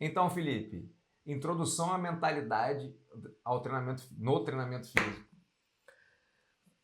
Então, Felipe, introdução à mentalidade ao treinamento, no treinamento físico.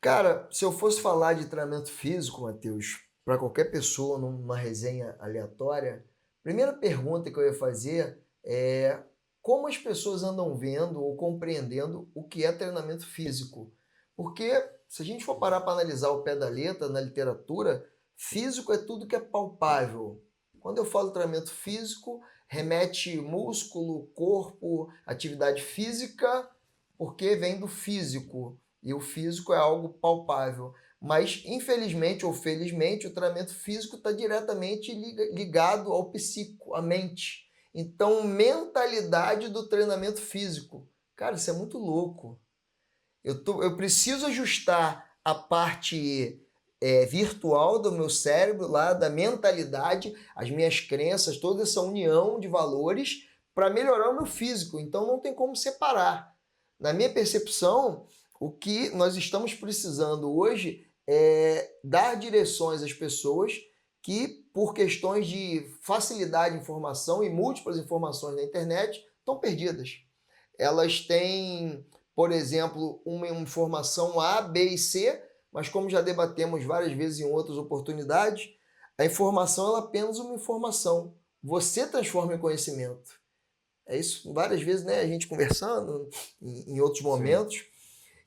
Cara, se eu fosse falar de treinamento físico, Matheus, para qualquer pessoa numa resenha aleatória, a primeira pergunta que eu ia fazer é como as pessoas andam vendo ou compreendendo o que é treinamento físico. Porque se a gente for parar para analisar o pé da letra na literatura, físico é tudo que é palpável. Quando eu falo treinamento físico, remete músculo, corpo, atividade física, porque vem do físico. E o físico é algo palpável. Mas, infelizmente ou felizmente, o treinamento físico está diretamente ligado ao psíquico, à mente. Então, mentalidade do treinamento físico. Cara, isso é muito louco. Eu preciso ajustar a parte virtual do meu cérebro, lá da mentalidade, as minhas crenças, toda essa união de valores para melhorar o meu físico. Então não tem como separar. Na minha percepção, o que nós estamos precisando hoje é dar direções às pessoas que, por questões de facilidade de informação e múltiplas informações na internet, estão perdidas. Elas têm, por exemplo, uma informação A, B e C, mas como já debatemos várias vezes em outras oportunidades, a informação é apenas uma informação. Você transforma em conhecimento. É isso várias vezes, né? A gente conversando em outros Sim. momentos.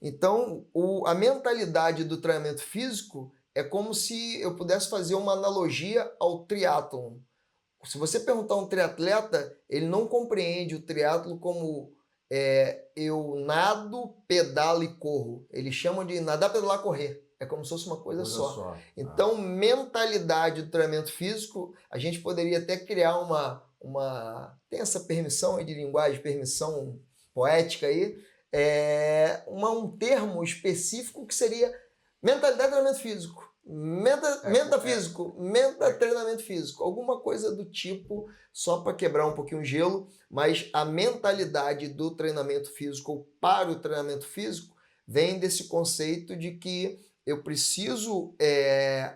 Então, a mentalidade do treinamento físico é como se eu pudesse fazer uma analogia ao triatlon. Se você perguntar a um triatleta, ele não compreende o triatlo como eu nado, pedalo e corro. Eles chamam de nadar, pedalar, correr. É como se fosse uma coisa Coisa só. só. Então, mentalidade do treinamento físico, a gente poderia até criar tem essa permissão aí de linguagem, permissão poética aí, um termo específico que seria mentalidade do treinamento físico. Treinamento físico, alguma coisa do tipo, só para quebrar um pouquinho o gelo, mas a mentalidade do treinamento físico para o treinamento físico vem desse conceito de que eu preciso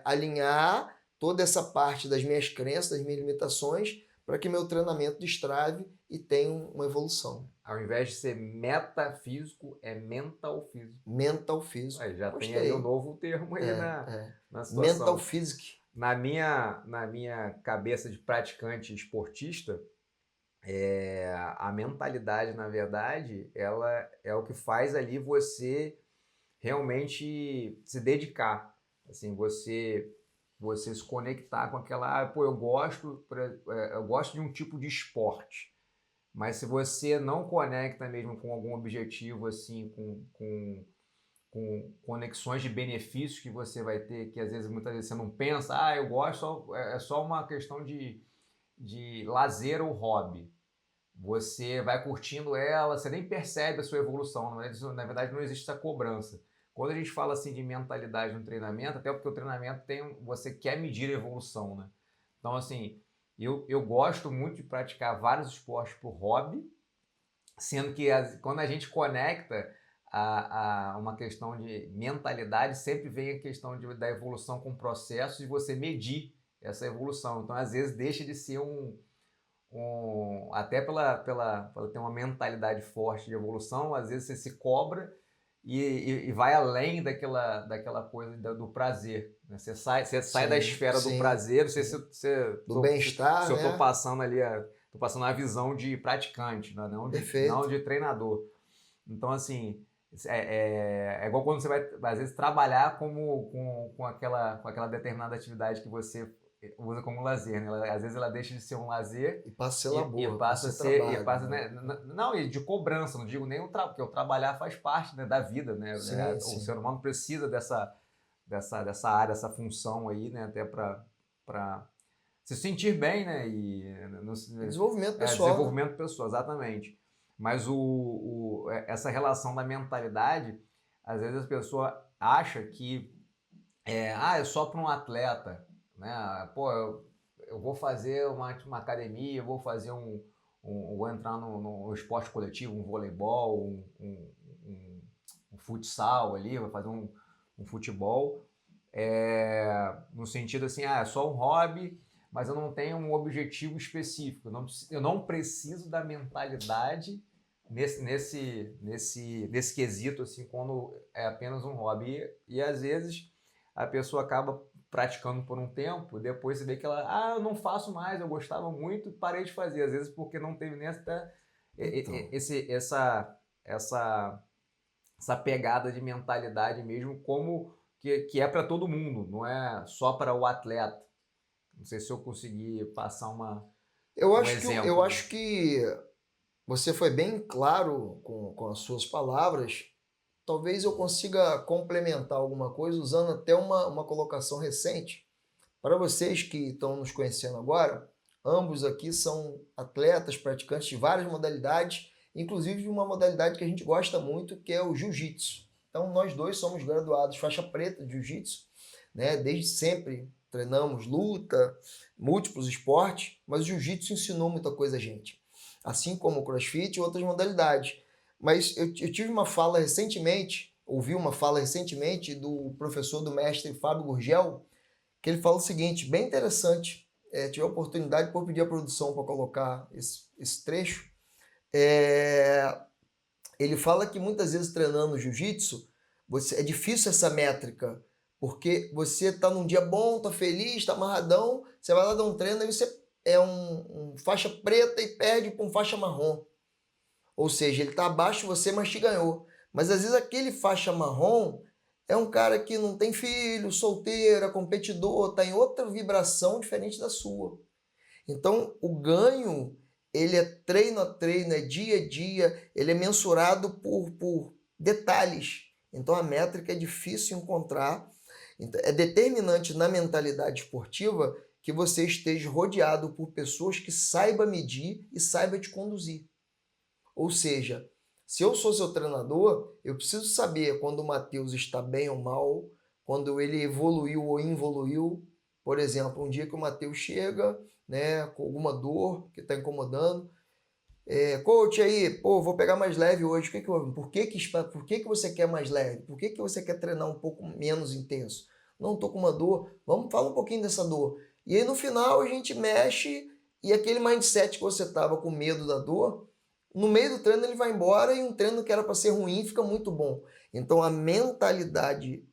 alinhar toda essa parte das minhas crenças, das minhas limitações, para que meu treinamento destrave e tenha uma evolução. Ao invés de ser metafísico, é mental físico. Mental físico. Já tem aí um Gostei. novo termo aí na Mental situação. physique. Na minha cabeça de praticante esportista, a mentalidade, na verdade, ela é o que faz ali você realmente se dedicar. Assim, você se conectar com aquela, eu gosto de um tipo de esporte. Mas se você não conecta mesmo com algum objetivo, assim, com conexões de benefícios que você vai ter, que às vezes, muitas vezes você não pensa, eu gosto, é só uma questão de lazer ou hobby. Você vai curtindo ela, você nem percebe a sua evolução, na verdade não existe essa cobrança. Quando a gente fala assim de mentalidade no treinamento, até porque o treinamento você quer medir a evolução, né? Então assim, eu gosto muito de praticar vários esportes por hobby, sendo que quando a gente conecta a uma questão de mentalidade, sempre vem a questão da evolução com processos e você medir essa evolução. Então, às vezes, deixa de ser até pela ter uma mentalidade forte de evolução, às vezes você se cobra e vai além daquela coisa do prazer. Né? Você sai da esfera do prazer, do bem-estar, se eu estou né? passando ali, estou passando a visão de praticante, né? Não Perfeito. de treinador. Então, assim, é igual quando você vai, às vezes, trabalhar com aquela determinada atividade que você usa como lazer, né? Às vezes ela deixa de ser um lazer E passa a ser e labor, passa a passa a ser ser, trabalho. né? Não, e de cobrança, não digo nem porque o trabalhar faz parte, né, da vida, né? Sim, O sim. ser humano precisa dessa área, dessa função aí, né? Até para se sentir bem, né? E desenvolvimento pessoal, né? Desenvolvimento pessoal, exatamente. Mas essa relação da mentalidade, às vezes a pessoa acha que é só para um atleta, né? Pô, eu vou fazer uma academia, eu vou fazer vou entrar no esporte coletivo, um voleibol, um futsal ali, vou fazer um futebol, no sentido assim, é só um hobby, mas eu não tenho um objetivo específico. Eu não preciso da mentalidade nesse quesito, assim, quando é apenas um hobby. E às vezes a pessoa acaba praticando por um tempo, depois você vê que ela, eu não faço mais, eu gostava muito, parei de fazer. Às vezes porque não teve nem essa pegada de mentalidade mesmo, como que é para todo mundo, não é só para o atleta. Não sei se eu consegui passar um exemplo. Eu acho que você foi bem claro com as suas palavras. Talvez eu consiga complementar alguma coisa usando até uma colocação recente. Para vocês que estão nos conhecendo agora, ambos aqui são atletas, praticantes de várias modalidades, inclusive de uma modalidade que a gente gosta muito, que é o jiu-jitsu. Então, nós dois somos graduados faixa preta de jiu-jitsu, né? Desde sempre treinamos luta, múltiplos esportes, mas o jiu-jitsu ensinou muita coisa a gente, assim como o crossfit e outras modalidades. Mas eu tive uma fala recentemente, ouvi uma fala recentemente do professor do mestre Fábio Gurgel, que ele fala o seguinte, bem interessante, tive a oportunidade de pedir a produção para colocar esse trecho. Ele fala que muitas vezes treinando jiu-jitsu, é difícil essa métrica, porque você está num dia bom, está feliz, está amarradão, você vai lá dar um treino e você é um faixa preta e perde para um faixa marrom. Ou seja, ele está abaixo de você, mas te ganhou. Mas às vezes aquele faixa marrom é um cara que não tem filho, solteiro, é competidor, está em outra vibração diferente da sua. Então, o ganho, ele é treino a treino, é dia a dia, ele é mensurado por detalhes. Então, a métrica é difícil encontrar. Então, é determinante na mentalidade esportiva que você esteja rodeado por pessoas que saibam medir e saibam te conduzir. Ou seja, se eu sou seu treinador, eu preciso saber quando o Matheus está bem ou mal, quando ele evoluiu ou involuiu. Por exemplo, um dia que o Matheus chega, né, com alguma dor que está incomodando, coach aí, vou pegar mais leve hoje. Por que você quer mais leve? Por que você quer treinar um pouco menos intenso? Não, estou com uma dor. Vamos falar um pouquinho dessa dor. E aí no final a gente mexe e aquele mindset que você estava com medo da dor, no meio do treino ele vai embora e um treino que era para ser ruim fica muito bom. Então a mentalidade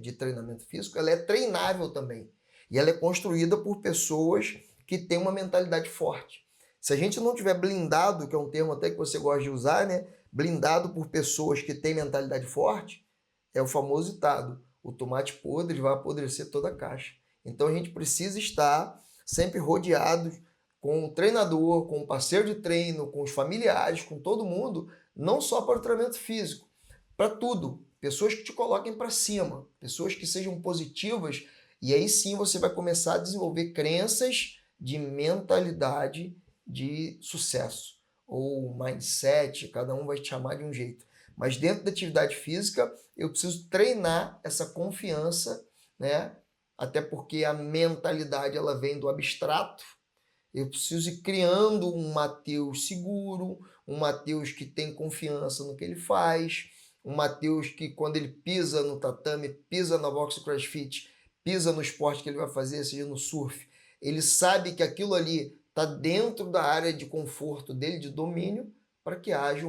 de treinamento físico ela é treinável também. E ela é construída por pessoas que têm uma mentalidade forte. Se a gente não tiver blindado, que é um termo até que você gosta de usar, né? Blindado por pessoas que têm mentalidade forte, é o famoso ditado: o tomate podre vai apodrecer toda a caixa. Então a gente precisa estar sempre rodeado com o treinador, com o parceiro de treino, com os familiares, com todo mundo, não só para o treinamento físico, para tudo. Pessoas que te coloquem para cima, pessoas que sejam positivas, e aí sim você vai começar a desenvolver crenças de mentalidade de sucesso, ou mindset, cada um vai te chamar de um jeito. Mas dentro da atividade física, eu preciso treinar essa confiança, né? Até porque a mentalidade ela vem do abstrato. Eu preciso ir criando um Matheus seguro, um Matheus que tem confiança no que ele faz, um Matheus que quando ele pisa no tatame, pisa na boxe crossfit, pisa no esporte que ele vai fazer, seja no surf, ele sabe que aquilo ali está dentro da área de conforto dele, de domínio, para que haja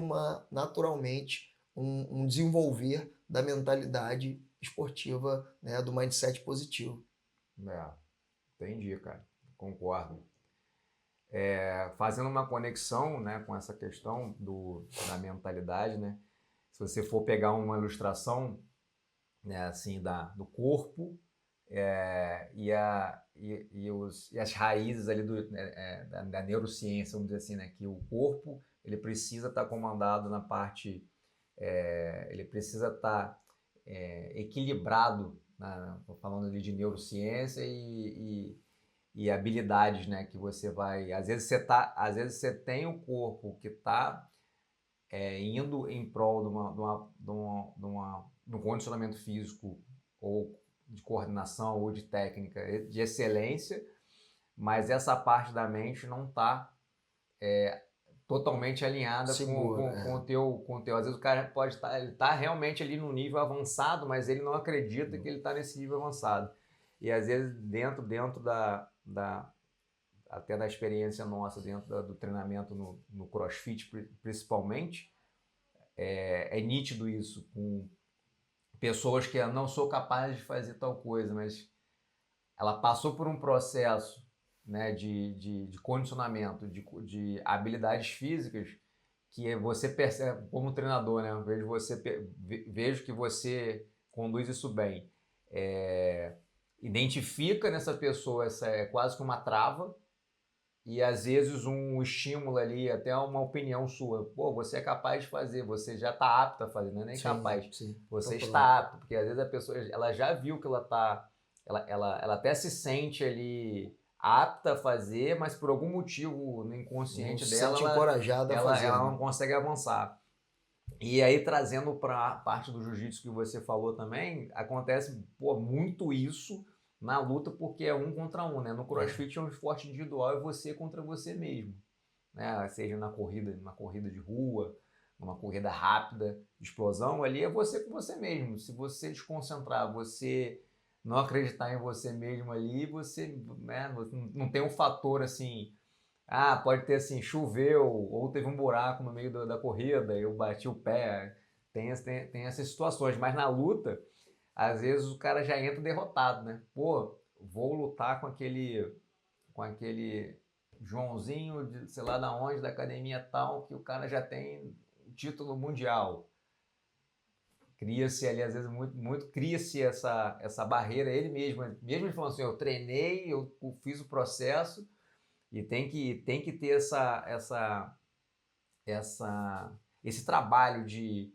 naturalmente um desenvolver da mentalidade esportiva, né, do mindset positivo. Entendi, cara. Concordo. Fazendo uma conexão, né, com essa questão da mentalidade, né? Se você for pegar uma ilustração, né, assim, do corpo e as raízes ali da neurociência, vamos dizer assim, né, que o corpo ele precisa estar comandado na parte, ele precisa estar equilibrado, falando ali de neurociência e habilidades, né, que você vai... Às vezes você tem o corpo que está indo em prol de um condicionamento físico ou de coordenação ou de técnica de excelência, mas essa parte da mente não está totalmente alinhada com o teu. Às vezes o cara pode estar, ele está realmente ali no nível avançado, mas ele não acredita que ele está nesse nível avançado. E às vezes dentro até da experiência nossa dentro do treinamento no CrossFit, principalmente, é nítido isso, com pessoas que não sou capaz de fazer tal coisa, mas ela passou por um processo, né, de condicionamento, de habilidades físicas, que você percebe, como treinador, né, vejo que você conduz isso bem, identifica nessa pessoa, é quase que uma trava, e às vezes um estímulo ali, até uma opinião sua. Pô, você é capaz de fazer, você já está apto a fazer, não é nem Sim, capaz. sim. Você Então, está apto, porque às vezes a pessoa ela já viu que ela está. Ela até se sente ali apta a fazer, mas por algum motivo no inconsciente não se dela, sente encorajada a fazer, ela né? não consegue avançar. E aí, trazendo para a parte do jiu-jitsu que você falou também, acontece muito isso na luta, porque é um contra um, né? No CrossFit é um esporte individual, é você contra você mesmo, né? Seja na corrida de rua, numa corrida rápida, de explosão, ali é você com você mesmo. Se você desconcentrar, você não acreditar em você mesmo ali, você, né, não tem um fator assim. Pode ter assim, choveu ou teve um buraco no meio da corrida, eu bati o pé. Tem essas situações, mas na luta, às vezes o cara já entra derrotado, né? Pô, vou lutar com aquele Joãozinho, de sei lá da onde, da academia tal, que o cara já tem título mundial. Cria-se ali, às vezes, cria-se essa barreira, ele mesmo ele falando assim, eu treinei, eu fiz o processo, e tem que ter esse trabalho de,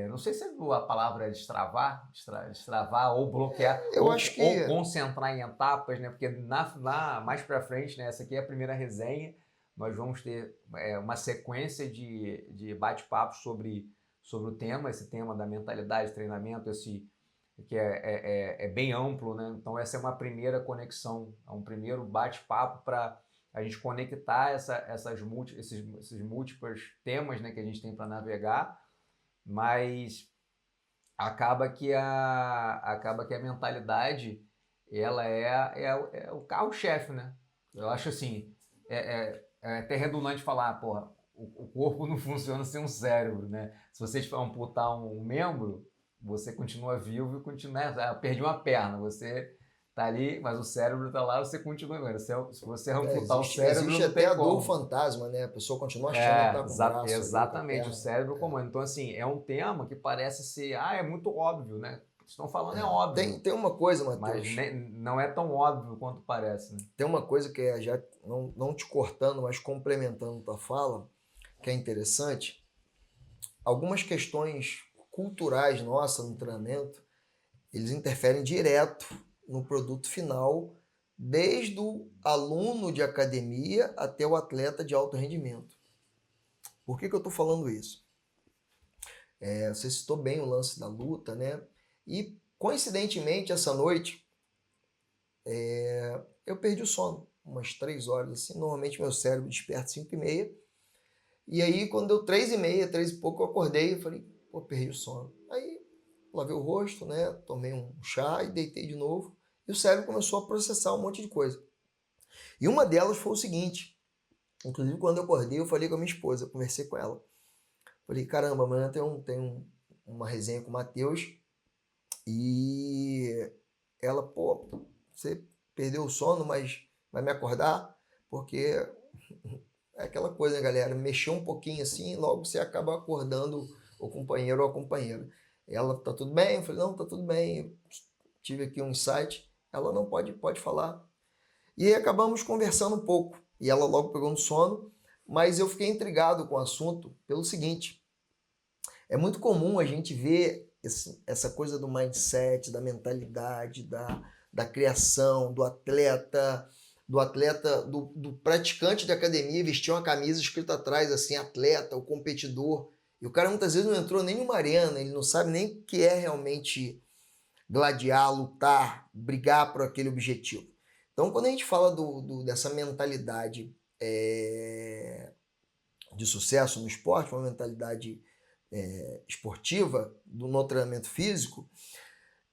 não sei se a palavra é destravar ou bloquear, Eu ou, acho que ou concentrar em etapas, né? Porque mais para frente, né? Essa aqui é a primeira resenha, nós vamos ter uma sequência de bate-papos sobre o tema, esse tema da mentalidade, treinamento, que é bem amplo, né? Então essa é uma primeira conexão, é um primeiro bate-papo para a gente conectar esses múltiplos temas, né, que a gente tem para navegar, mas acaba que a mentalidade ela é o carro-chefe, né? Eu acho assim, é até redundante falar, porra, o corpo não funciona sem um cérebro, né? Se você amputar um membro, você continua vivo e continua, perdi uma perna, você tá ali, mas o cérebro tá lá, você continua. Se você amputar o cérebro, existe não até tem a dor como. fantasma, né? A pessoa continua achando que tá com o braço ali, com a Exatamente, o perna. cérebro comanda. Então, assim, é um tema que parece ser, é muito óbvio, né? O que estão falando é óbvio, Tem uma coisa, mas Matheus, não é tão óbvio quanto parece, né? tem uma coisa que é já não te cortando, mas complementando tua fala, que é interessante. Algumas questões culturais nossas no treinamento, eles interferem direto no produto final, desde o aluno de academia até o atleta de alto rendimento. Por que eu estou falando isso? Você citou bem o lance da luta, né? E, coincidentemente, essa noite, eu perdi o sono, umas 3 horas, assim. Normalmente meu cérebro desperta 5h30. E aí, quando deu 3h30, 3 e pouco, eu acordei e falei, pô, perdi o sono. Aí, lavei o rosto, né? Tomei um chá e deitei de novo. E o cérebro começou a processar um monte de coisa. E uma delas foi o seguinte, inclusive quando eu acordei, eu falei com a minha esposa, eu conversei com ela. Falei, caramba, amanhã tem uma resenha com o Matheus. E ela, pô, você perdeu o sono, mas vai me acordar? Porque é aquela coisa, né, galera? Mexer um pouquinho assim, logo você acaba acordando o companheiro ou a companheira. Ela, tá tudo bem? Eu falei, não, tá tudo bem. Eu tive aqui um insight. Ela, não, pode falar. E aí acabamos conversando um pouco. E ela logo pegou no sono. Mas eu fiquei intrigado com o assunto pelo seguinte. É muito comum a gente ver essa coisa do mindset, da mentalidade, da criação, do atleta, do praticante de academia vestir uma camisa escrita atrás assim, atleta, o competidor. E o cara muitas vezes não entrou nem numa arena, ele não sabe nem o que é realmente gladiar, lutar, brigar por aquele objetivo. Então, quando a gente fala dessa mentalidade de sucesso no esporte, uma mentalidade esportiva, no treinamento físico,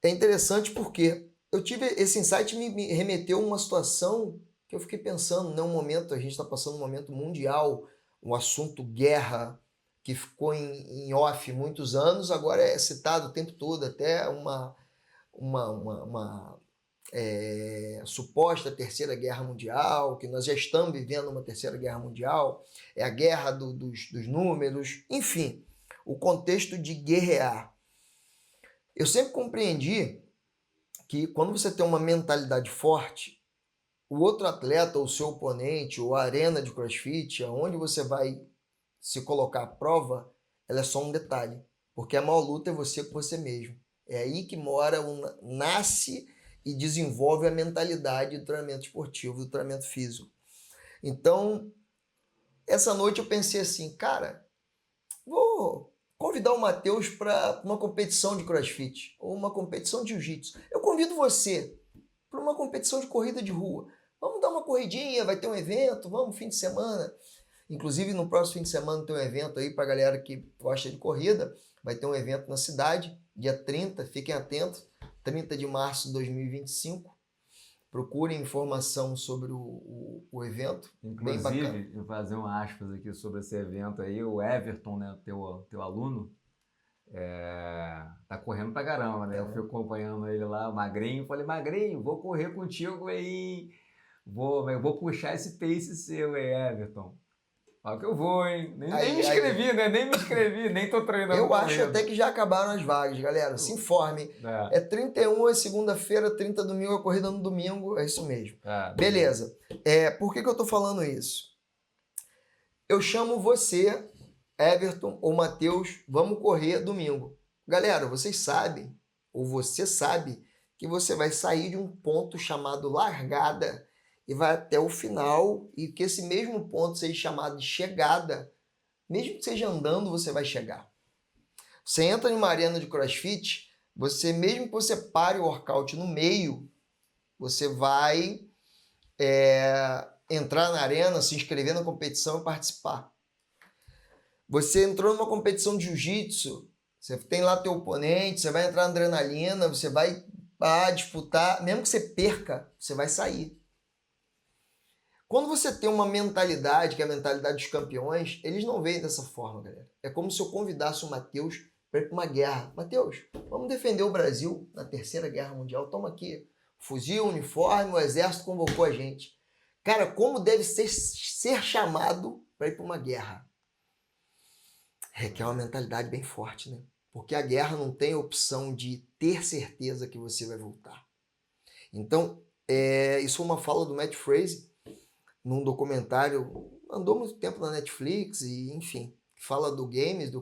é interessante porque eu tive esse insight, me remeteu a uma situação que eu fiquei pensando, né, um momento, a gente está passando um momento mundial, o assunto guerra, que ficou em off muitos anos, agora é citado o tempo todo, até uma suposta terceira guerra mundial, que nós já estamos vivendo uma terceira guerra mundial, é a guerra dos números, enfim, o contexto de guerrear. Eu sempre compreendi que quando você tem uma mentalidade forte, o outro atleta, o seu oponente, ou a arena de CrossFit, onde você vai se colocar à prova, ela é só um detalhe, porque a maior luta é você com você mesmo. É aí que mora, nasce e desenvolve a mentalidade do treinamento esportivo, do treinamento físico. Então, essa noite eu pensei assim, cara, vou convidar o Matheus para uma competição de CrossFit ou uma competição de Jiu-Jitsu. Eu convido você para uma competição de corrida de rua. Vamos dar uma corridinha, vai ter um evento, vamos, fim de semana. Inclusive, no próximo fim de semana tem um evento aí para a galera que gosta de corrida. Vai ter um evento na cidade, dia 30, fiquem atentos, 30 de março de 2025. Procurem informação sobre o evento. Inclusive, bem bacana. vou fazer um aspas aqui sobre esse evento aí, o Everton, né, teu aluno, tá correndo pra caramba, né? Eu fui acompanhando ele lá, magrinho, falei, magrinho, vou correr contigo aí, eu vou puxar esse pace seu aí, Everton. Fala que eu vou, hein? Nem me inscrevi, né? Nem me inscrevi, nem tô treinando. Eu acho até que já acabaram as vagas, galera. Se informe. É 31 é segunda-feira, 30 domingo, a corrida no domingo. É isso mesmo. Beleza. Por que eu tô falando isso? Eu chamo você, Everton ou Matheus, vamos correr domingo. Galera, vocês sabem, ou você sabe, que você vai sair de um ponto chamado largada e vai até o final, e que esse mesmo ponto seja chamado de chegada, mesmo que seja andando, você vai chegar. Você entra em uma arena de CrossFit, mesmo que você pare o workout no meio, você vai entrar na arena, se inscrever na competição e participar. Você entrou numa competição de jiu-jitsu, você tem lá teu oponente, você vai entrar na adrenalina, você vai disputar, mesmo que você perca, você vai sair. Quando você tem uma mentalidade, que é a mentalidade dos campeões, eles não veem dessa forma, galera. É como se eu convidasse o Matheus para ir para uma guerra. Matheus, vamos defender o Brasil na Terceira Guerra Mundial. Toma aqui fuzil, uniforme, o exército convocou a gente. Cara, como deve ser chamado para ir para uma guerra? Requer uma mentalidade bem forte, né? Porque a guerra não tem a opção de ter certeza que você vai voltar. Então, isso é uma fala do Matt Fraser, num documentário, andou muito tempo na Netflix, e enfim, fala do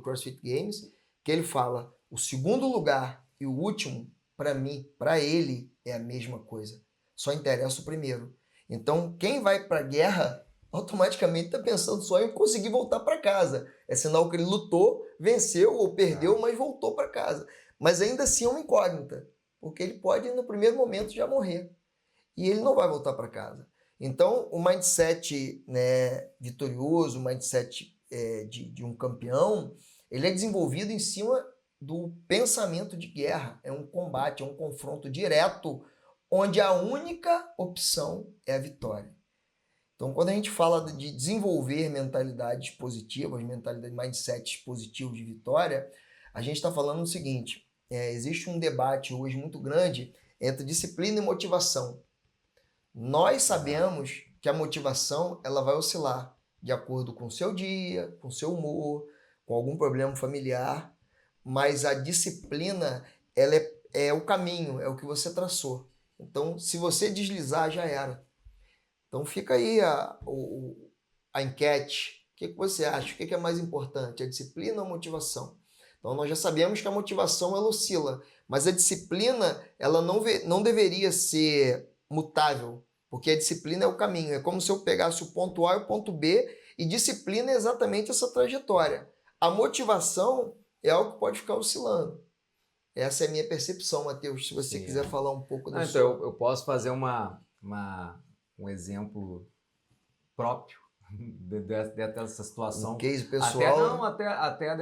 CrossFit Games, que ele fala, o segundo lugar e o último, para mim, para ele, é a mesma coisa. Só interessa o primeiro. Então, quem vai para a guerra, automaticamente está pensando só em conseguir voltar para casa. É sinal que ele lutou, venceu ou perdeu, mas voltou para casa. Mas ainda assim é uma incógnita, porque ele pode, no primeiro momento, já morrer. E ele não vai voltar para casa. Então, o mindset, né, vitorioso, o mindset de um campeão, ele é desenvolvido em cima do pensamento de guerra. É um combate, é um confronto direto, onde a única opção é a vitória. Então, quando a gente fala de desenvolver mentalidades positivas, mindsets positivos de vitória, a gente está falando o seguinte, existe um debate hoje muito grande entre disciplina e motivação. Nós sabemos que a motivação ela vai oscilar de acordo com o seu dia, com o seu humor, com algum problema familiar, mas a disciplina ela é o caminho, é o que você traçou. Então, se você deslizar, já era. Então, fica aí a enquete. O que você acha? O que é mais importante, a disciplina ou a motivação? Então, nós já sabemos que a motivação ela oscila, mas a disciplina ela não deveria ser mutável, porque a disciplina é o caminho. É como se eu pegasse o ponto A e o ponto B, e disciplina é exatamente essa trajetória. A motivação é algo que pode ficar oscilando. Essa é a minha percepção, Matheus, se você quiser falar um pouco da sua... Então, eu posso fazer um exemplo próprio dessa situação. Um case pessoal. Até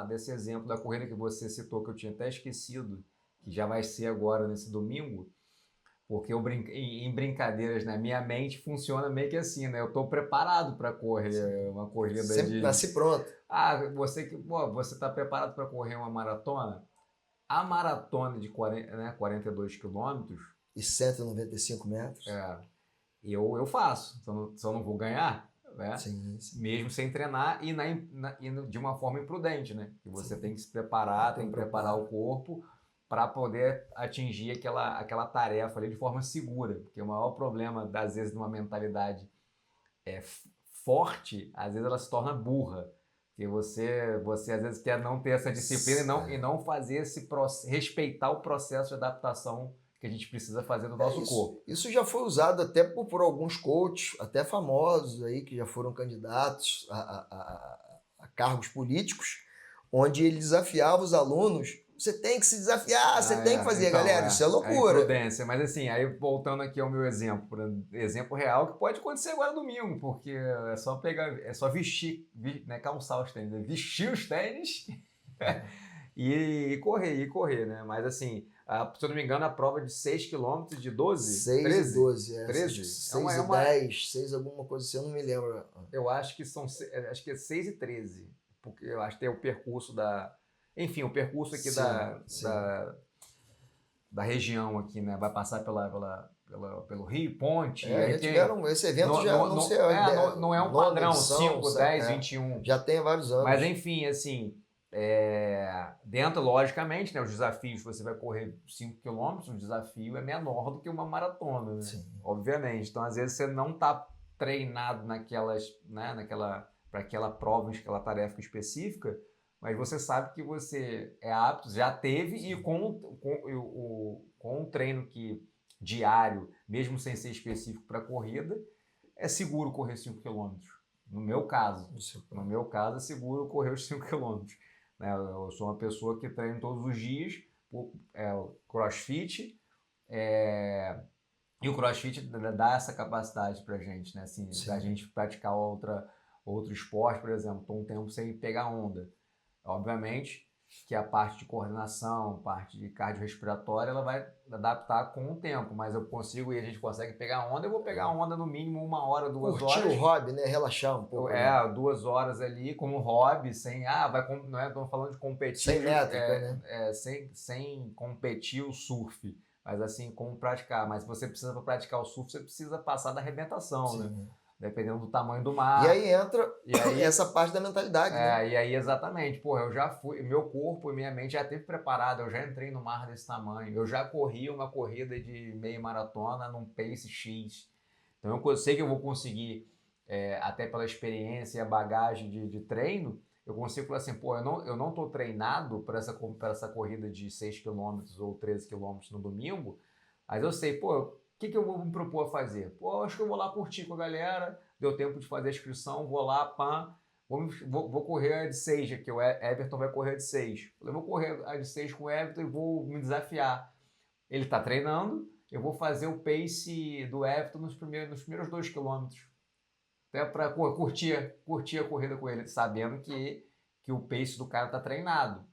desse exemplo da corrida que você citou, que eu tinha até esquecido, que já vai ser agora nesse domingo, Porque em brincadeiras, né? Minha mente funciona meio que assim, né? Eu estou preparado para correr uma corrida Sempre nasci pronto. você está preparado para correr uma maratona? A maratona de 42 quilômetros... E 195 metros. Eu faço. Se eu não vou ganhar, né? Sim, sim. Mesmo sem treinar e de uma forma imprudente, né? Que você tem que se preparar, tem que preparar o corpo para poder atingir aquela tarefa ali de forma segura. Porque o maior problema, às vezes, de uma mentalidade forte, às vezes ela se torna burra. Porque você às vezes quer não ter essa disciplina e não fazer respeitar o processo de adaptação que a gente precisa fazer no nosso corpo. Isso já foi usado até por alguns coaches, até famosos aí, que já foram candidatos a cargos políticos, onde ele desafiava os alunos. Você tem que se desafiar, você tem que fazer, então, galera, isso é loucura. Imprudência, mas assim, aí voltando aqui ao meu exemplo real, que pode acontecer agora domingo, porque é só vestir, né, calçar os tênis, vestir os tênis e correr, né? Mas assim, se eu não me engano, a prova de 6 km de 12? 6 13? e 12, 13? 6 e 10, 6 alguma coisa assim, eu não me lembro. Eu acho que é 6 e 13, porque eu acho que tem o percurso Enfim, o percurso aqui da região aqui, né? Vai passar pelo Rio, Ponte. Já tiveram, esse evento não é um padrão, edição, 5, 10, 21. Já tem há vários anos. Mas enfim, assim, dentro, logicamente, né, os desafios, você vai correr 5 km, o desafio é menor do que uma maratona, né? Sim. Obviamente. Então, às vezes, você não está treinado para aquela prova, aquela tarefa específica, mas você sabe que você é apto, já teve, e com um treino diário, mesmo sem ser específico para corrida, é seguro correr 5 km. No meu caso, é seguro correr os 5 km. Né? Eu sou uma pessoa que treino todos os dias, crossfit, e o crossfit dá essa capacidade para a gente, né? Assim, da gente praticar outro esporte, por exemplo, estou um tempo sem pegar onda. Obviamente que a parte de coordenação, parte de cardiorrespiratória, ela vai adaptar com o tempo, mas a gente consegue pegar onda, eu vou pegar onda no mínimo 1 hora, 2 horas. Curtir o hobby, né? Relaxar um pouco. 2 horas ali como hobby, sem, não é, estamos falando de competir. Sem métrica, né? Sem competir o surf, mas assim, como praticar. Mas você precisa, para praticar o surf, você precisa passar da arrebentação, né? Dependendo do tamanho do mar. E aí entra essa parte da mentalidade, né? E aí, exatamente. Eu já fui, meu corpo e minha mente já esteve preparado, eu já entrei no mar desse tamanho, eu já corri uma corrida de meia maratona num pace X. Então, eu sei que eu vou conseguir, até pela experiência e a bagagem de treino, eu consigo falar assim, eu não estou treinado para essa corrida de 6 km ou 13 km no domingo, mas eu sei, o que eu vou me propor a fazer? Acho que eu vou lá curtir com a galera, deu tempo de fazer a inscrição, vou lá, vou correr a de 6, que o Everton vai correr a de 6. Eu vou correr a de 6 com o Everton e vou me desafiar. Ele está treinando, eu vou fazer o pace do Everton nos primeiros 2 km. Até para curtir a corrida com ele, sabendo que o pace do cara está treinado.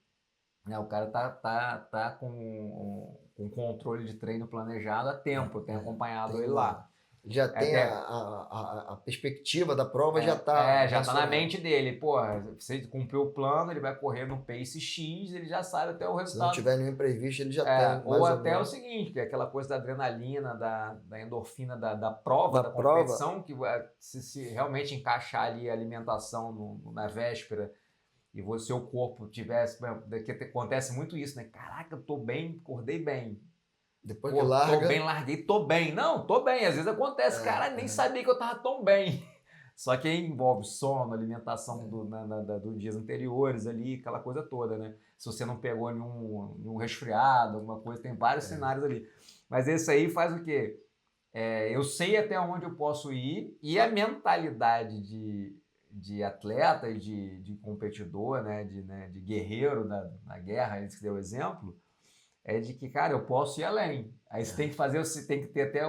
Né? O cara tá com controle de treino planejado há tempo, eu tenho acompanhado ele lá. Já tem a perspectiva da prova, já está... já está na mente dele. Se cumpriu o plano, ele vai correr no pace X, ele já sabe até o resultado. Se não tiver nenhum imprevisto, ele já tem. Ou até o seguinte, que é aquela coisa da adrenalina, da endorfina, da prova, da competição, que se realmente encaixar ali a alimentação na véspera, e o seu corpo tivesse... Que acontece muito isso, né? Caraca, eu tô bem, acordei bem. Depois que larga... Tô bem, larguei, tô bem. Não, tô bem. Às vezes acontece, nem sabia que eu tava tão bem. Só que aí envolve sono, alimentação dos dias anteriores ali, aquela coisa toda, né? Se você não pegou nenhum resfriado, alguma coisa, tem vários cenários ali. Mas isso aí faz o quê? Eu sei até onde eu posso ir, e a mentalidade de atleta e de competidor, né, de guerreiro na guerra, esse que deu o exemplo, é de que, cara, eu posso ir além. Aí você tem que ter até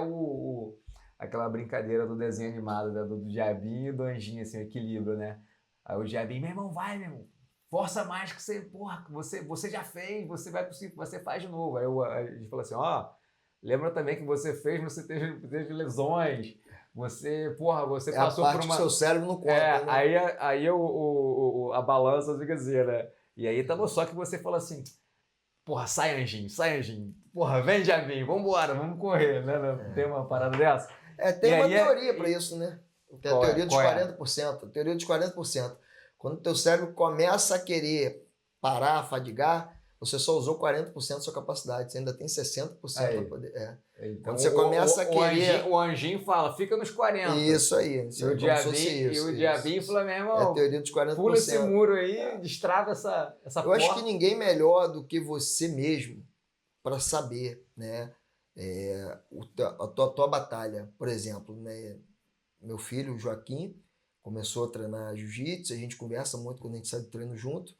aquela brincadeira do desenho animado, né, do diabinho e do anjinho, assim, o equilíbrio, né? Aí o diabinho, meu irmão, força mais que você já fez, você vai conseguir, você faz de novo. Aí a gente fala assim, lembra também que você teve lesões, você É a passou por parte que uma... seu cérebro não conta, né? Aí a balança fica assim, né? E aí tava só que você fala assim, porra, sai Anjinho, porra, vem Diabinho, vambora, vamos correr, né? Não tem uma parada dessa? E Tem uma aí teoria para isso, né? Tem a teoria dos qual é? 40%. A teoria dos 40%. Quando o teu cérebro começa a querer parar, fadigar, você só usou 40% da sua capacidade. Você ainda tem 60% para poder... Então, Quando você começa a querer... o Anjinho fala, fica nos 40. Isso aí. E o Diabinho fala, meu É a irmão, teoria dos 40%. pula esse muro aí, destrava essa Eu porta. acho que ninguém melhor do que você mesmo para saber, né? A tua batalha, por exemplo, né? Meu filho, o Joaquim, começou a treinar jiu-jitsu, a gente conversa muito quando a gente sai do treino junto.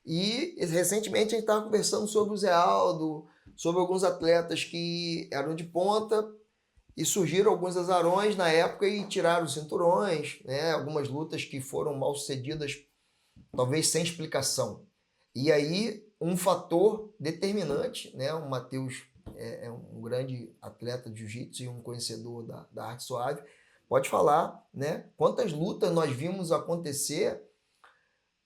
E recentemente a gente estava conversando sobre o Zé Aldo, sobre alguns atletas que eram de ponta e surgiram alguns azarões na época e tiraram os cinturões, né? Algumas lutas que foram mal sucedidas, talvez sem explicação. E aí, um fator determinante, né? O Matheus é um grande atleta de jiu-jitsu e um conhecedor da arte suave, pode falar, né? Quantas lutas nós vimos acontecer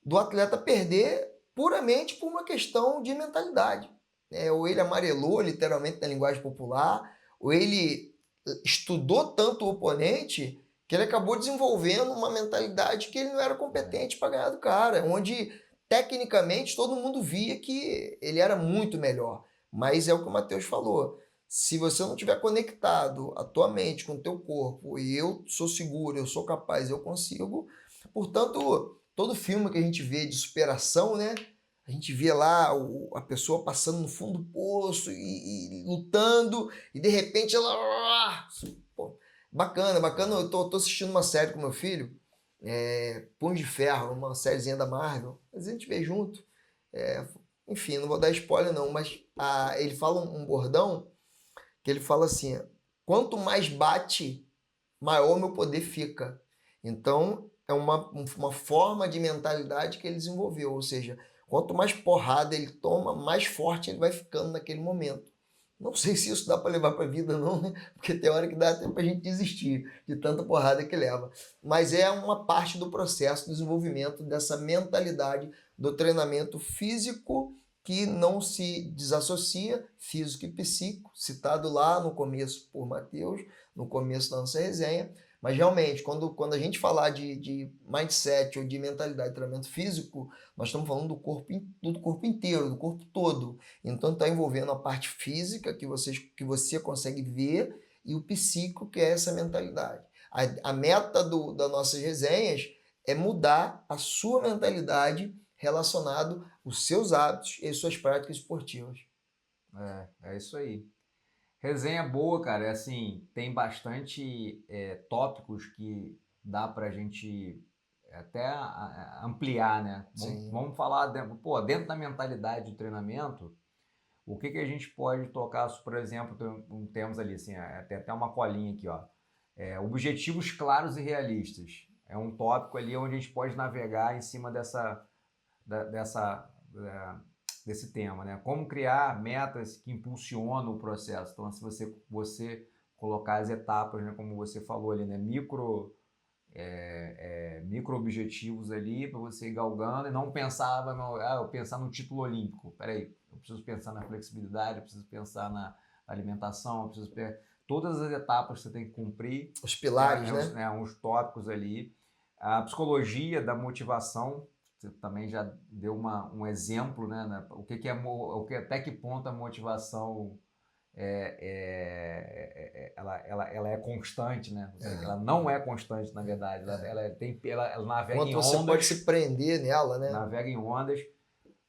do atleta perder puramente por uma questão de mentalidade. Ou ele amarelou, literalmente, na linguagem popular, ou ele estudou tanto o oponente que ele acabou desenvolvendo uma mentalidade que ele não era competente para ganhar do cara, onde tecnicamente todo mundo via que ele era muito melhor. Mas é o que o Matheus falou. Se você não tiver conectado a tua mente com o teu corpo, e eu sou seguro, eu sou capaz, eu consigo, portanto, todo filme que a gente vê de superação, né? A gente vê lá a pessoa passando no fundo do poço e lutando, e de repente ela... Pô, bacana. Eu tô assistindo uma série com meu filho, Punho de Ferro, uma sériezinha da Marvel, mas a gente vê junto. Enfim, não vou dar spoiler não, mas ele fala um bordão que ele fala assim, quanto mais bate, maior meu poder fica. Então, é uma forma de mentalidade que ele desenvolveu, ou seja, quanto mais porrada ele toma, mais forte ele vai ficando naquele momento. Não sei se isso dá para levar para a vida não, né? Porque tem hora que dá até para a gente desistir de tanta porrada que leva. Mas é uma parte do processo de desenvolvimento dessa mentalidade do treinamento físico que não se desassocia, físico e psíquico, citado lá no começo por Matheus, no começo da nossa resenha. Mas realmente, quando a gente falar de mindset ou de mentalidade de treinamento físico, nós estamos falando do corpo inteiro, do corpo todo. Então está envolvendo a parte física que você consegue ver e o psíquico, que é essa mentalidade. A meta das nossas resenhas é mudar a sua mentalidade relacionado aos seus hábitos e suas práticas esportivas. É isso aí. Resenha boa, cara. Assim, tem bastante tópicos que dá pra gente até ampliar, né? Vamos falar, dentro da mentalidade do treinamento, o que a gente pode tocar, por exemplo, temos ali, assim, tem até uma colinha aqui, ó. Objetivos claros e realistas. É um tópico ali onde a gente pode navegar em cima desse tema, né? Como criar metas que impulsionam o processo. Então, se você colocar as etapas, né, como você falou ali, né, micro objetivos ali para você ir galgando e não pensar, eu pensar no título olímpico. Peraí, eu preciso pensar na flexibilidade, eu preciso pensar na alimentação, eu preciso todas as etapas que você tem que cumprir. Os pilares, né? Uns tópicos ali. A psicologia da motivação, você também já deu um exemplo, né? Até que ponto a motivação ela é constante, né? Ela não é constante, na verdade. Ela navega Quanto em você ondas. pode se prender nela, né? Navega em ondas,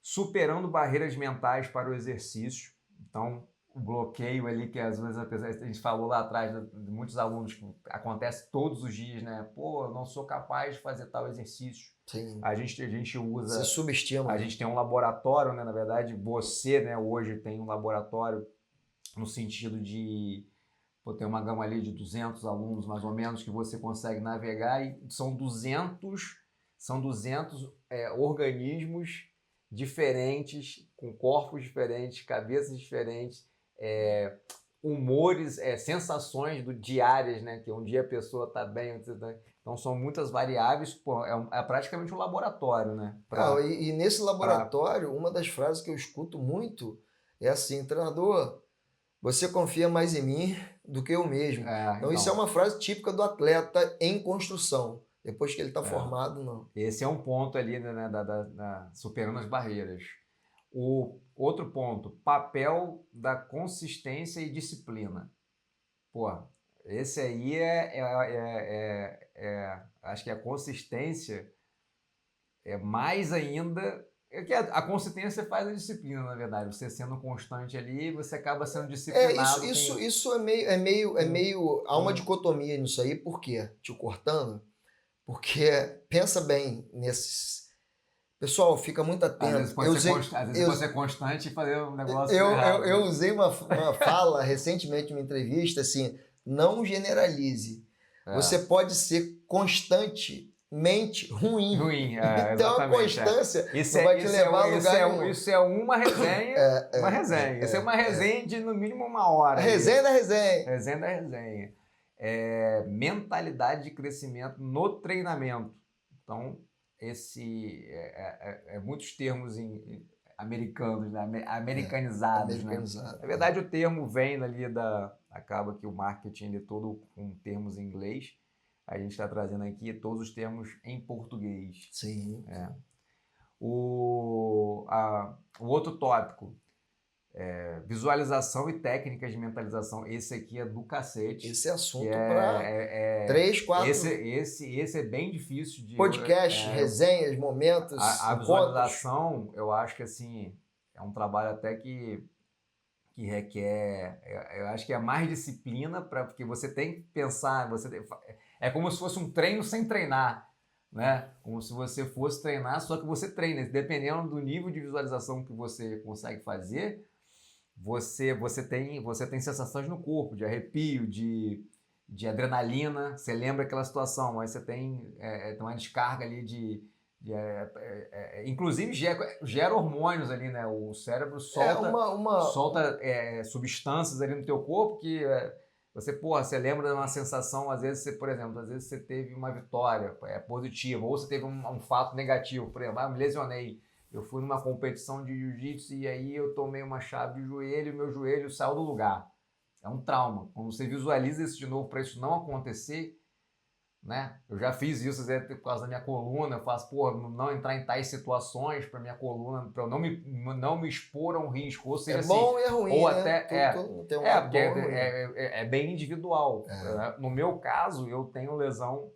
superando barreiras mentais para o exercício. Então, o bloqueio ali, que às vezes a gente falou lá atrás de muitos alunos, que acontece todos os dias, né? Pô, eu não sou capaz de fazer tal exercício. Sim. A gente usa... Se subestima. A gente tem um laboratório, né? Na verdade, você, né, hoje tem um laboratório no sentido de ter uma gama ali de 200 alunos, mais ou menos, que você consegue navegar, e são 200 organismos diferentes, com corpos diferentes, cabeças diferentes, humores, sensações diárias, né? Que um dia a pessoa está bem, outro dia tá... Então são muitas variáveis, pô, é praticamente um laboratório, né? E nesse laboratório, uma das frases que eu escuto muito é assim, treinador, você confia mais em mim do que eu mesmo. Então isso é uma frase típica do atleta em construção. Depois que ele está formado, não. Esse é um ponto ali, né, da superando as barreiras. O outro ponto, papel da consistência e disciplina. Pô, esse aí acho que a consistência é mais ainda. É que a consistência faz a disciplina, na verdade. Você sendo constante ali, você acaba sendo disciplinado. Isso é meio. Há uma dicotomia nisso aí, por quê? Te cortando. Porque pensa bem nesses. Pessoal, fica muito atento. Às vezes pode ser constante e fazer um negócio errado. Eu usei uma fala recentemente, uma entrevista, assim, não generalize. Você pode ser constantemente ruim. Então a constância não vai te levar a lugar nenhum. Isso é uma resenha. Uma resenha. Isso é uma resenha de no mínimo uma hora. A resenha da resenha. Resenha da resenha. Mentalidade de crescimento no treinamento. Então, muitos termos americanos, né? Americanizados. Né? Na verdade, o termo vem ali acaba que o marketing ele é todo com termos em inglês. A gente está trazendo aqui todos os termos em português. Sim. O outro tópico, visualização e técnicas de mentalização. Esse aqui é do cacete. Esse é assunto para 3, 4... Esse é bem difícil de... Podcast, resenhas, momentos, a visualização, eu acho que assim, é um trabalho até que requer... Eu acho que é mais disciplina, porque você tem que pensar... É como se fosse um treino sem treinar. Né? Como se você fosse treinar, só que você treina. Dependendo do nível de visualização que você consegue fazer... Você tem sensações no corpo, de arrepio, de adrenalina. Você lembra aquela situação, aí você tem uma descarga ali inclusive gera hormônios ali, né? O cérebro solta substâncias ali no teu corpo que você lembra de uma sensação, às vezes você teve uma vitória positiva, ou você teve um fato negativo, por exemplo, me lesionei. Eu fui numa competição de jiu-jitsu e aí eu tomei uma chave de joelho e meu joelho saiu do lugar. É um trauma. Quando você visualiza isso de novo para isso não acontecer, né? Eu já fiz isso por causa da minha coluna. Eu faço, não entrar em tais situações para minha coluna, para eu não me expor a um risco. Ou seja, bom e é ruim, ou né? Até é bem individual. No meu caso, eu tenho lesão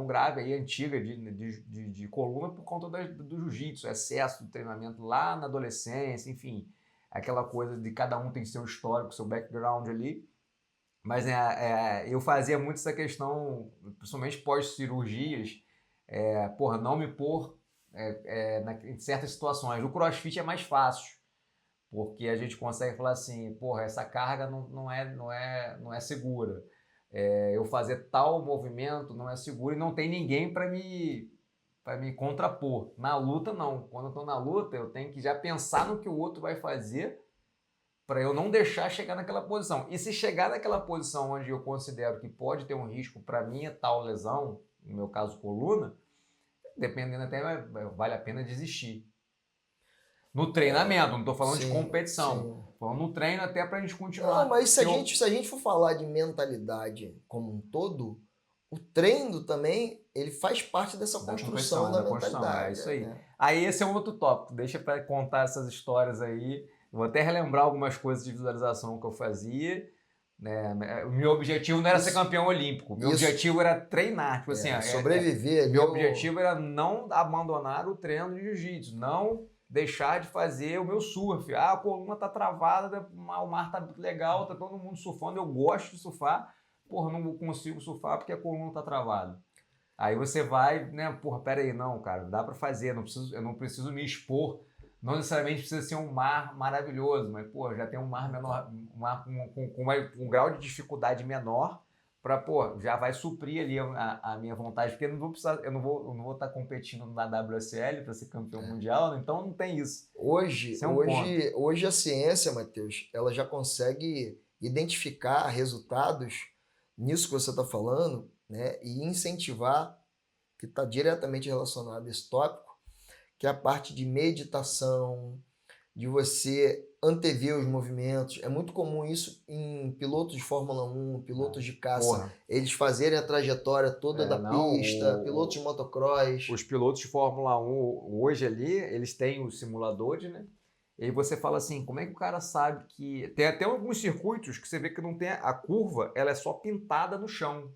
grave aí, antiga de coluna por conta do jiu-jitsu, excesso de treinamento lá na adolescência, enfim, aquela coisa de cada um tem seu histórico, seu background ali, mas eu fazia muito essa questão, principalmente pós-cirurgias, não me pôr em certas situações. O CrossFit é mais fácil, porque a gente consegue falar assim, essa carga não é segura. Eu fazer tal movimento não é seguro e não tem ninguém para me contrapor. Na luta, não. Quando eu estou na luta, eu tenho que já pensar no que o outro vai fazer para eu não deixar chegar naquela posição. E se chegar naquela posição onde eu considero que pode ter um risco para minha tal lesão, no meu caso coluna, dependendo até vale a pena desistir. No treinamento, não estou falando de competição. Falando no treino até para a gente continuar. Não, mas se a gente for falar de mentalidade como um todo, o treino também ele faz parte dessa construção da mentalidade. É isso aí. Aí esse é um outro tópico. Deixa para contar essas histórias aí. Vou até relembrar algumas coisas de visualização que eu fazia. Né? O meu objetivo não era ser campeão olímpico. Meu objetivo era treinar. Tipo assim, sobreviver. Meu objetivo era não abandonar o treino de jiu-jitsu. Não deixar de fazer o meu surf. A coluna tá travada, o mar tá legal, tá todo mundo surfando, eu gosto de surfar, não consigo surfar porque a coluna tá travada. Aí você vai, né, peraí, não, cara, dá para fazer, eu não preciso me expor, não necessariamente precisa ser um mar maravilhoso, mas, já tem um mar menor, com um grau de dificuldade menor, já vai suprir ali a minha vontade, porque eu não vou estar competindo na WSL para ser campeão mundial, então não tem isso. Hoje a ciência, Matheus, ela já consegue identificar resultados nisso que você está falando, né? E incentivar, que está diretamente relacionado a esse tópico, que é a parte de meditação, de você antever os movimentos. É muito comum isso em pilotos de Fórmula 1, pilotos de caça, Porra. eles fazerem a trajetória toda da Não, pista, pilotos de motocross. os pilotos de Fórmula 1 hoje ali, eles têm os simuladores, né? E aí você fala assim, como é que o cara sabe que... Tem até alguns circuitos que você vê que não tem a curva, ela é só pintada no chão.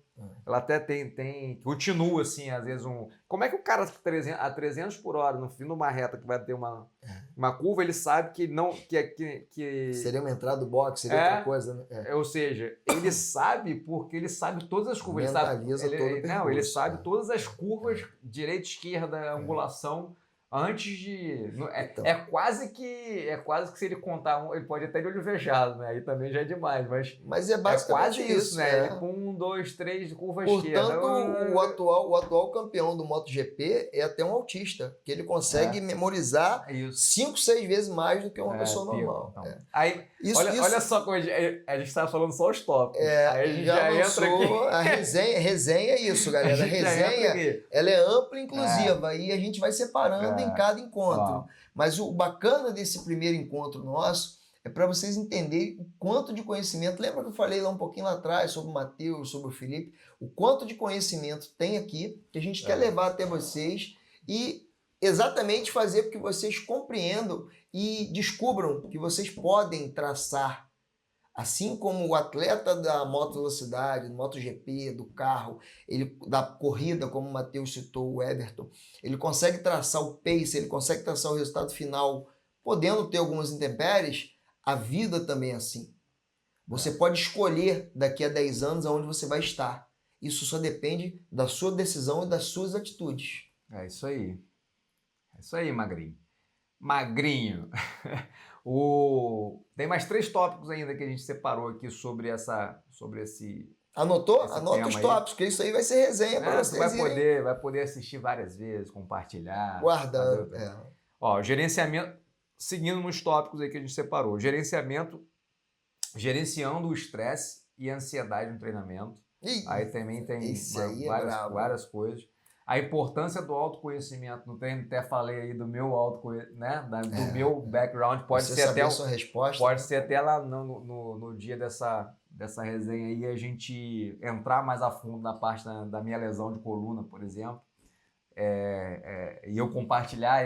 Ela até continua assim, às vezes Como é que o cara a 300 por hora, no fim de uma reta que vai ter uma curva, ele sabe que não... Seria uma entrada do box, seria outra coisa, né? Ou seja, ele sabe porque ele sabe todas as curvas. Mentaliza todo o percurso. Não, ele sabe todas as curvas, direita, esquerda, angulação... Antes de... Então. É quase que se ele contar, ele pode até de olho fechado, né? Aí também já é demais, mas é basicamente quase isso, né? Ele com 1, 2, 3 de curva esquerda. Portanto, o atual campeão do MotoGP é até um autista, que ele consegue memorizar 5, 6 vezes mais do que uma pessoa normal. Então. Aí, olha só como a gente estava falando só os tópicos. Aí a gente já entra aqui. A resenha é isso, galera. A resenha ela é ampla e inclusiva, e a gente vai separando em cada encontro. Mas o bacana desse primeiro encontro nosso é para vocês entenderem o quanto de conhecimento. Lembra que eu falei lá um pouquinho lá atrás sobre o Matheus, sobre o Felipe? O quanto de conhecimento tem aqui que a gente quer levar até vocês e exatamente fazer com que vocês compreendam e descubram que vocês podem traçar. Assim como o atleta da moto velocidade, do MotoGP, do carro, da corrida, como o Matheus citou, o Everton, ele consegue traçar o pace, ele consegue traçar o resultado final, podendo ter algumas intempéries, a vida também é assim. Você pode escolher daqui a 10 anos aonde você vai estar. Isso só depende da sua decisão e das suas atitudes. É isso aí. É isso aí, Magrinho. Magrinho. Tem mais 3 tópicos ainda que a gente separou aqui sobre esse... Anota os tópicos, porque isso aí vai ser resenha para vocês. Vai poder assistir várias vezes, compartilhar. Guardando. Ó, gerenciamento, seguindo nos tópicos aí que a gente separou. Gerenciando o estresse e a ansiedade no treinamento. Aí também tem várias coisas. A importância do autoconhecimento no treino, até falei aí do meu autoconhecimento, né? Do meu background, pode ser até lá no dia dessa resenha aí a gente entrar mais a fundo na parte da minha lesão de coluna, por exemplo, e eu compartilhar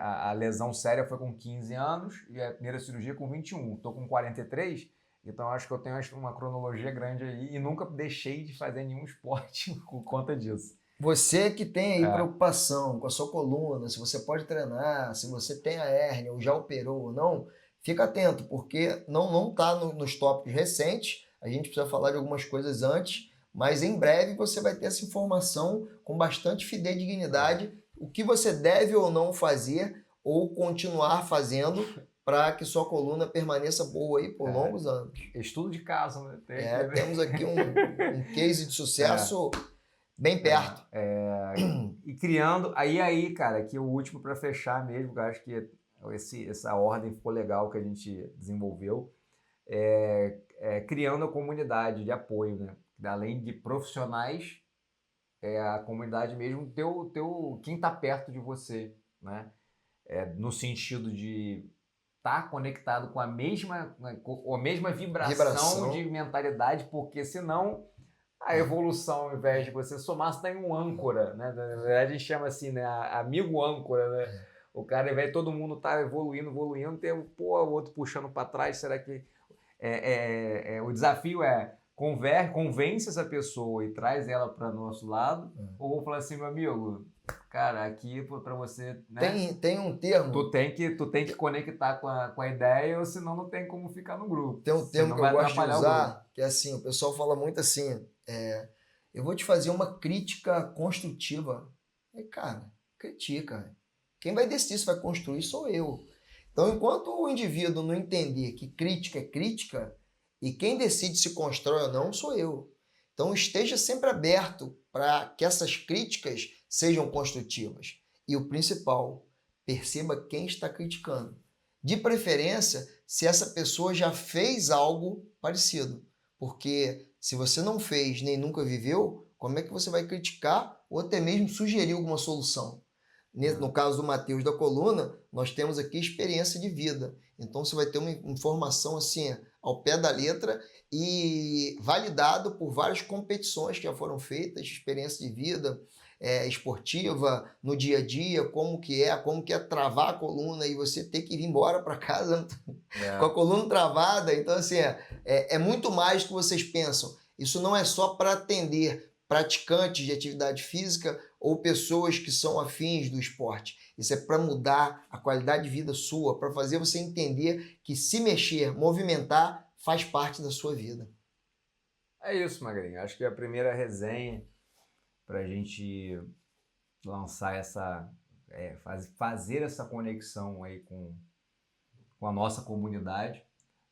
a lesão séria foi com 15 anos e a primeira cirurgia com 21, estou com 43. Então, acho que eu tenho uma cronologia grande aí e nunca deixei de fazer nenhum esporte por conta disso. Você que tem aí preocupação com a sua coluna, se você pode treinar, se você tem a hérnia ou já operou ou não, fica atento, porque não está nos tópicos recentes, a gente precisa falar de algumas coisas antes, mas em breve você vai ter essa informação com bastante fidedignidade, o que você deve ou não fazer ou continuar fazendo para que sua coluna permaneça boa aí por longos anos. Estudo de caso, né? Temos aqui um case de sucesso bem perto. E criando... Aí, cara, aqui o último para fechar mesmo, que eu acho que essa ordem ficou legal que a gente desenvolveu, criando a comunidade de apoio, né? Além de profissionais, a comunidade mesmo, quem está perto de você, né? No sentido de estar conectado com a mesma vibração de mentalidade, porque senão a evolução, ao invés de você somar, você tem um âncora, né? Na verdade, a gente chama assim, né? Amigo âncora, né? O cara, ao invés de todo mundo tá evoluindo, tem o outro puxando para trás. Será que o desafio convence essa pessoa e traz ela para nosso lado? Ou vou falar assim, meu amigo, cara, aqui para você, né? Tem um termo. Tu tem que conectar com a ideia, ou senão não tem como ficar no grupo. Tem um termo que eu gosto de usar, que é assim, o pessoal fala muito assim, eu vou te fazer uma crítica construtiva. Cara, critica. Quem vai decidir se vai construir sou eu. Então, enquanto o indivíduo não entender que crítica é crítica, e quem decide se constrói ou não sou eu. Então, esteja sempre aberto para que essas críticas sejam construtivas. E o principal, perceba quem está criticando. De preferência, se essa pessoa já fez algo parecido. Porque se você não fez nem nunca viveu, como é que você vai criticar ou até mesmo sugerir alguma solução? No caso do Matheus da coluna, nós temos aqui experiência de vida. Então você vai ter uma informação assim ao pé da letra e validado por várias competições que já foram feitas, experiência de vida esportiva, no dia a dia, como que é travar a coluna e você ter que ir embora para casa com a coluna travada. Então assim, é muito mais do que vocês pensam. Isso não é só para atender praticantes de atividade física ou pessoas que são afins do esporte. Isso é para mudar a qualidade de vida sua, para fazer você entender que se mexer, movimentar, faz parte da sua vida. É isso, Magrinho. Acho que a primeira resenha para a gente lançar fazer essa conexão aí com a nossa comunidade.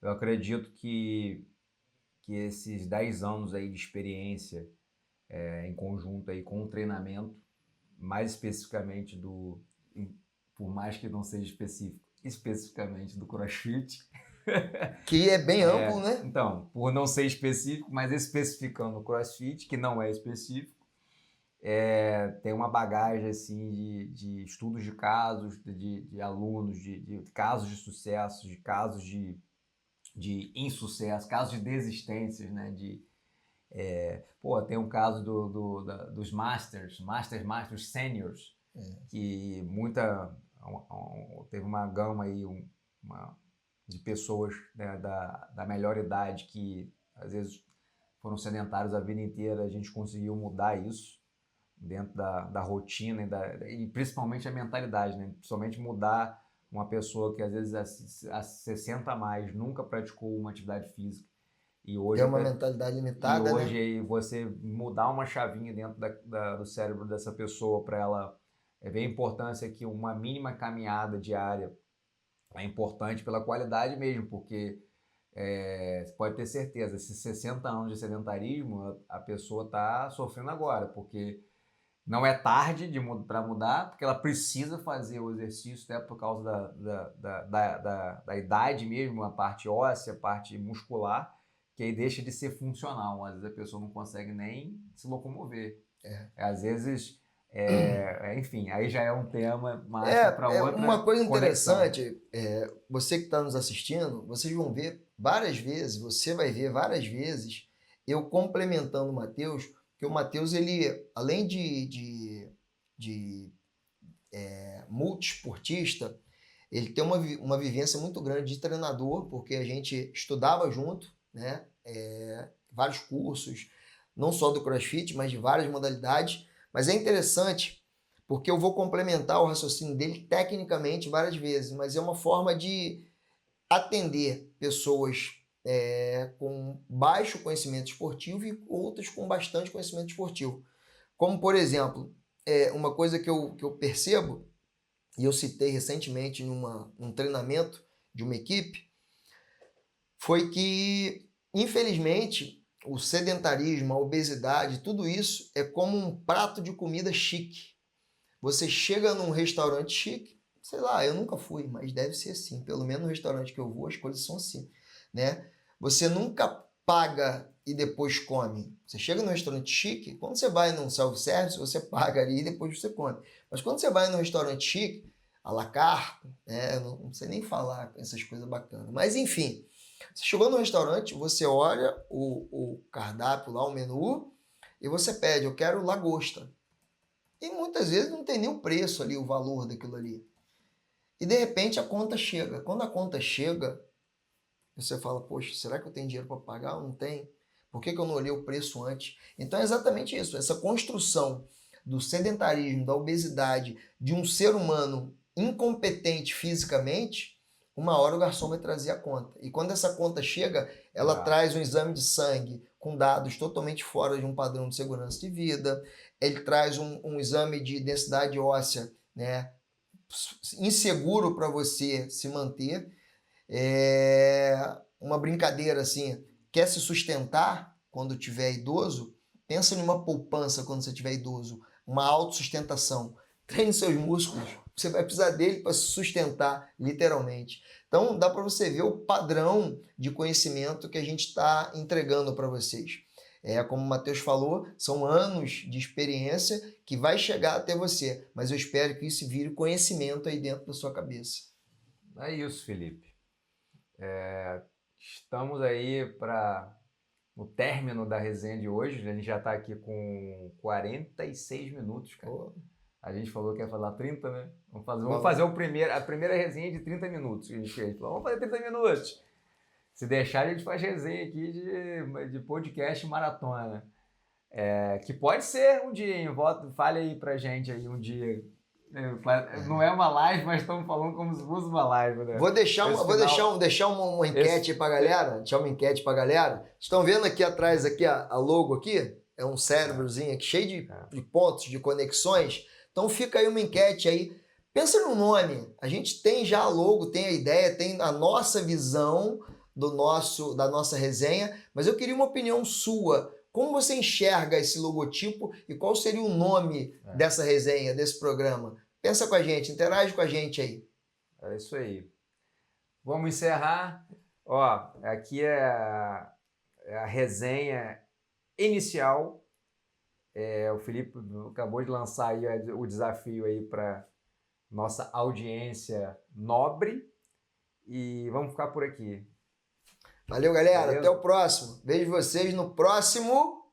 Eu acredito que esses 10 anos aí de experiência em conjunto aí com o treinamento, mais especificamente por mais que não seja especificamente do CrossFit. Que é bem amplo, né? Então, por não ser específico, mas especificando o CrossFit, que não é específico, tem uma bagagem assim de estudos de casos, de alunos, de casos de sucesso, de casos de insucesso, casos de desistências, né? Tem um caso dos Masters Seniors, que teve uma gama aí, de pessoas, né, da melhor idade que às vezes foram sedentários a vida inteira. A gente conseguiu mudar isso dentro da rotina e principalmente a mentalidade, né? Principalmente mudar uma pessoa que às vezes há 60 a mais nunca praticou uma atividade física e hoje tem uma mentalidade limitada, e hoje, né? Aí você mudar uma chavinha dentro do cérebro dessa pessoa para ela ver a importância que uma mínima caminhada diária é importante pela qualidade mesmo, porque você pode ter certeza, esses 60 anos de sedentarismo a pessoa está sofrendo agora, porque não é tarde para mudar, porque ela precisa fazer o exercício, até por causa da idade mesmo, a parte óssea, a parte muscular, que aí deixa de ser funcional. Às vezes a pessoa não consegue nem se locomover. Às vezes, enfim, aí já é um tema mais para outra uma coisa conexão. interessante, você que está nos assistindo, vocês vão ver várias vezes, você vai ver várias vezes eu complementando o Matheus, porque o Matheus, ele, além de multiesportista, ele tem uma vivência muito grande de treinador, porque a gente estudava junto, né? Vários cursos, não só do CrossFit, mas de várias modalidades. Mas é interessante, porque eu vou complementar o raciocínio dele tecnicamente várias vezes, mas é uma forma de atender pessoas com baixo conhecimento esportivo e outras com bastante conhecimento esportivo. Como, por exemplo, uma coisa que eu percebo, e eu citei recentemente num treinamento de uma equipe, foi que, infelizmente, o sedentarismo, a obesidade, tudo isso é como um prato de comida chique. Você chega num restaurante chique, sei lá, eu nunca fui, mas deve ser assim. Pelo menos no restaurante que eu vou, as coisas são assim, né? Você nunca paga e depois come. Você chega num restaurante chique, quando você vai num self-service, você paga ali e depois você come. Mas quando você vai num restaurante chique, à la carte, não sei nem falar essas coisas bacanas. Mas enfim, você chegou no restaurante, você olha o cardápio lá, o menu, e você pede, eu quero lagosta. E muitas vezes não tem nem o preço ali, o valor daquilo ali. E de repente a conta chega. Quando a conta chega, você fala, poxa, será que eu tenho dinheiro para pagar ou não tenho? Por que eu não olhei o preço antes? Então é exatamente isso, essa construção do sedentarismo, da obesidade, de um ser humano incompetente fisicamente, uma hora o garçom vai trazer a conta. E quando essa conta chega, ela traz um exame de sangue com dados totalmente fora de um padrão de segurança de vida, ele traz um exame de densidade óssea, né, inseguro para você se manter. Uma brincadeira assim, quer se sustentar quando tiver idoso, pensa numa poupança quando você tiver idoso, uma autossustentação. treine seus músculos. Você vai precisar dele para se sustentar, literalmente. Então, dá para você ver o padrão de conhecimento que a gente está entregando para vocês. Como o Matheus falou, são anos de experiência que vai chegar até você, mas eu espero que isso vire conhecimento aí dentro da sua cabeça. É isso, Felipe. Estamos aí no término da resenha de hoje. A gente já está aqui com 46 minutos, cara. Pô. A gente falou que ia falar 30, né? Vamos fazer a primeira resenha de 30 minutos que a gente fez. Vamos fazer 30 minutos. Se deixar, a gente faz resenha aqui de podcast maratona. Que pode ser um dia, hein? Fale aí pra gente aí um dia. Não é uma live, mas estamos falando como se fosse uma live, né? Vou deixar uma enquete pra galera. Deixar uma enquete pra galera. Estão vendo aqui atrás aqui a logo aqui? É um cérebrozinho aqui cheio de pontos, de conexões. Então fica aí uma enquete aí. Pensa no nome. A gente tem já a logo, tem a ideia, tem a nossa visão da nossa resenha, mas eu queria uma opinião sua. Como você enxerga esse logotipo e qual seria o nome dessa resenha, desse programa? Pensa com a gente, interage com a gente aí. É isso aí. Vamos encerrar. Aqui é a resenha inicial. O Felipe acabou de lançar aí o desafio aí para nossa audiência nobre. E vamos ficar por aqui. Valeu, galera. Valeu. Até o próximo. Vejo vocês no próximo